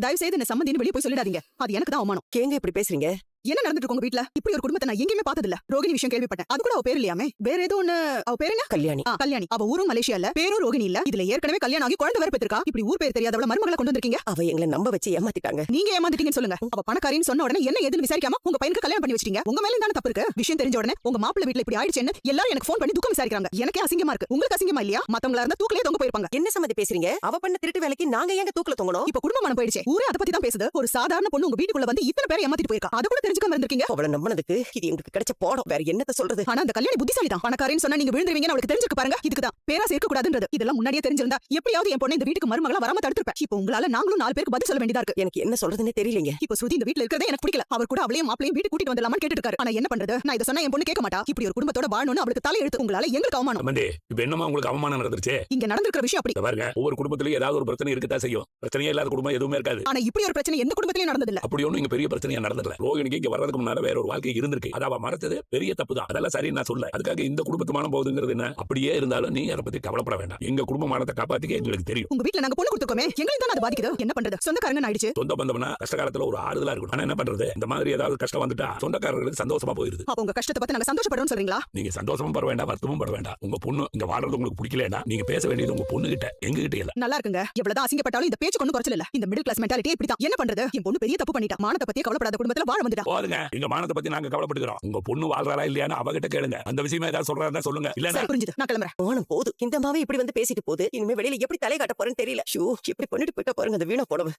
தயவு செய்து என்ன சம்மந்தின்னு வெளியே போய் சொல்லிடாதீங்க. அது எனக்கு தான் அவமானம். ஏங்க இப்படி பேசுறீங்க? என்ன நடந்துட்டு உங்க வீட்ல? இப்படி ஒரு குடும்பத்தை நான் எங்கேயுமே பார்த்ததில்ல. ரோகிணி விஷயம் கேள்விப்பட்டேன். அது கூட அவ பேர் இல்லையாமே. வேற ஏதோ ஒண்ணு. அவ பேர் என்ன? கல்யாணி. கல்யாணி. அவ ஊரும் மலேசியா இல்ல, பேரும் ரோகிணி இல்ல. இதுல ஏற்கனவே கல்யாணம் ஆகி குழந்தை வேற பெற்றிருக்கா. இப்படி ஊர் பேர் தெரியாதவள மருமகளை கொண்டு வந்திருக்கீங்க. அவ எங்களை நம்ப வச்சு ஏமாத்திட்டாங்க. நீங்க ஏமாந்துட்டீங்கன்னு சொல்லுங்க. அவ பணக்காரின்னு சொன்ன உடனே என்ன ஏதுன்னு விசாரிக்காம உங்க பையனுக்கு கல்யாணம் பண்ணி வச்சிட்டீங்க. உங்க மேல தான தப்பு இருக்கு. விஷயம் தெரிஞ்ச உடனே உங்க மாப்பிள்ளை வீட்ல இப்படி ஆயிடுச்சுன்னு எல்லாரும் எனக்கு ஃபோன் பண்ணி துக்கம் விசாரிக்கிறாங்க. எனக்கே அசிங்கமா இருக்கு. உங்களுக்கு அசிங்கமா இல்லையா? மத்தவங்களா இருந்தா தூக்கிலே தொங்க போயிருப்பாங்க. என்ன சம்மதி பேசுறீங்க? அவ பண்ண திருட்டு வேலைக்கு நாங்க ஏங்க தூக்குல தொங்கணும்? இப்ப குடும்பமான போயிடுச்சு. ஊரே அத பத்தி தான் பேசுது. ஒரு சாதாரண பொண்ணு உங்க வீட்டுக்குள்ள வந்து இத்தனை பேரை ஏமாத்திட்டு போயிருக்கா. அது கூட தெரிஞ்சுக்காம இருந்திருக்கீங்க. அவளை நம்பினதுக்கு இது எங்களுக்கு கிடைச்ச போடும். வேற என்னத்த சொல்றது? ஆனா அந்த கல்யாணி புத்திசாலி தான். பணக்காரின்னு சொன்னா நீங்க விழுந்துருவீங்கன்னு அவளுக்கு தெரிஞ்சிருக்கு பாருங்க. இதுக்கு தான் பேராசை இருக்க கூடாதுன்றது. இதெல்லாம் முன்னாடியே தெரிஞ்சிருந்தா எப்படியாவது என் பொண்ணை இந்த வீட்டுக்கு மருமகளா வராம தடுத்துருப்பேன். இப்போ உங்களால நாங்களும் 4 பேருக்கு பதில் சொல்ல வேண்டியதா இருக்கு. எனக்கு என்ன சொல்றதுன்னே தெரியலங்க. இப்போ ஸ்ருதி இந்த வீட்ல இருக்கறதே எனக்கு பிடிக்கல. அவர் கூட அவளையும் மாப்பிளையும் வீட்டுக்கு கூட்டிட்டு வந்துடலாமான்னு கேட்டுட்டு இருக்காரு. ஆனா என்ன பண்றது? நான் இத சொன்னா என் பொண்ணு கேட்க மாட்டா. இப்படி ஒரு குடும்பத்தோட வாழணும்னு அவளுக்கு தலை எழுத்து. உங்களால எங்களுக்கு அவமானம். அம்மந்தே, இப்ப என்னமா உங்களுக்கு அவமானம் நடந்துருச்சு? இங்க நடந்துக்கிற விஷயம் அப்படி. பாருங்க, ஒவ்வொரு குடும்பத்திலயும் ஏதாவது ஒரு பிரச்சனை இருக்கத்தான் செய்யும். பிரச்சனையே இல்லாத குடும்பம் எதுவுமே இருக்காது. ஆனா இப்படி ஒரு பிரச்சனை எந்த குடும்பத்திலயும் நடந்ததில்ல. அப்படி ஒண்ணும் இங்க பெரிய பிரச்சனையா நடந்ததில்ல. ரோகிணிக்கு இங்க வர்றதுக்கு முன்னால வேற ஒரு வாழ்க்கை இருந்திருக்கு. அத அவ மறைச்சது பெரிய தப்பு தான். அதெல்லாம் சரி நான் சொல்ல. அதுக்காக இந்த குடும்பத்துமான போகுதுங்கிறது என்ன? அப்படியே இருந்தாலும் நீ அதை பத்தி கவலைப்பட வேண்டாம். எங்க குடும்பமானத்தை காப்பாத்திக்க எங்களுக்கு தெரியும். உங்க வீட்ல நாங்க பொண்ணு கொடுத்துக்கோமே, எங்களுக்கு தான் அது பாதிக்குது. என்ன பண்றது? சொந்தக்காரங்க ஆயிடுச்சு. சொந்த பந்தம்னா கஷ்ட காலத்துல ஒரு ஆறுதலா இருக்கும். ஆனா என்ன பண்றது? இந்த மாதிரி ஏதாவது கஷ்டம் வந்துட்டா சொந்தக்காரர்களுக்கு சந்தோஷமா போயிருது. அப்ப உங்க கஷ்டத்தை பார்த்து நாங்க சந்தோஷப்படுறோம்னு சொல்றீங்களா? நீங்க சந்தோஷமும் பட வேண்டாம், வருத்தமும் பட வேண்டாம். உங்க பொண்ணு இங்க வாழ்றது உங்களுக்கு பிடிக்கலன்னா நீங்க பேச வேண்டியது உங்க பொண்ணு கிட்ட, எங்க கிட்ட இல்ல. நல்லா இருக்குங்க. எவ்வளவுதான் அசிங்கப்பட்டாலும் இந்த பேச்சு கொண்டு குறைச்சல இல்ல. இந்த மிடில் கிளாஸ் மென்டாலிட்டி இப்படிதான். என்ன பண்றது? என் பொண்ணு பெரிய தப்பு பண்ணிட்டா. மானத்தை பத்தி கவலைப்படாத குடும்பத்துல வாழ வந்துட்டா. போதுங்க, எங்க மானத்தை பத்தி நாங்க கவலைப்பட்டுக்கிறோம். உங்க பொண்ணு வாழ்றாரா இல்லையான்னு அவகிட்ட கேளுங்க. அந்த விஷயமா ஏதாவது சொல்றாருன்னா சொல்லுங்க. இல்ல சரி, புரிஞ்சுது. நான் கிளம்புறேன். போனும் போது இந்த மாவே இப்படி வந்து பேசிட்டு போகுது. இனிமே வெளியில எப்படி தலை காட்ட போறேன்னு தெரியல. ஷூ, எப்படி பண்ணிட்டு போயிட்டா பாருங்க அந்த வீணா போடவ.